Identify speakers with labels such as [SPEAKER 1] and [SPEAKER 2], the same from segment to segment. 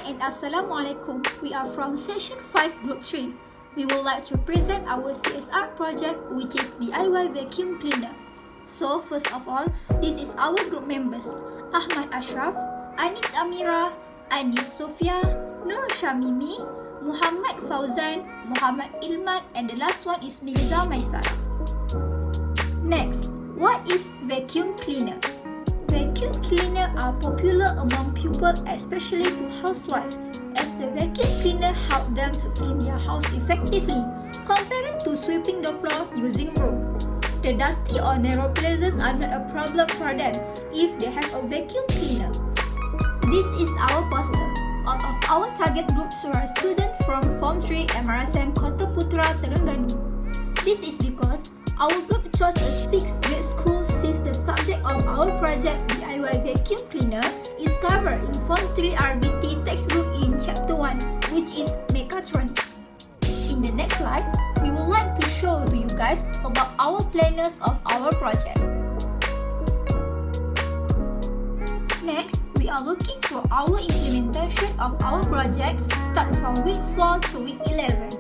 [SPEAKER 1] and Assalamualaikum. We are from Session 5 Group 3. We would like to present our CSR project, which is DIY vacuum cleaner. So first of all, this is our group members: Ahmad Ashraf, Anis Amira, Anis Sofia, Nur Shamimi, Muhammad Fauzan, Muhammad Ilman, and the last one is Mirza Maisara. Next, what is vacuum cleaner? Vacuum cleaner are popular among people, especially to housewives, as the vacuum cleaner help them to clean their house effectively, comparing to sweeping the floor using broom. The dusty or narrow places are not a problem for them if they have a vacuum cleaner. This is our poster. All of our target groups were students from Form 3 MRSM Kota Putra, Terengganu. This is because our group chose a 6th grade school since the subject of our project DIY vacuum cleaner is covered in Form 3 RBT textbook in Chapter 1, which is Mechatronics. In the next slide, we would like to show to you guys about our planners of our project. Next, we are looking for our implementation of our project start from week 4 to week 11.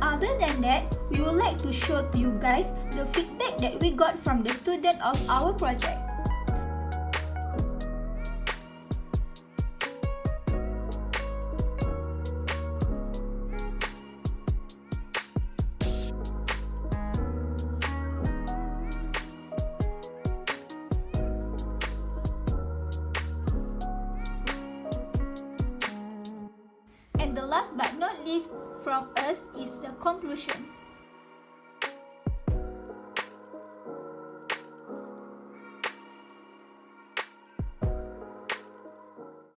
[SPEAKER 1] Other than that, we would like to show to you guys the feedback that we got from the student of our project. And the last but not least from us is the conclusion.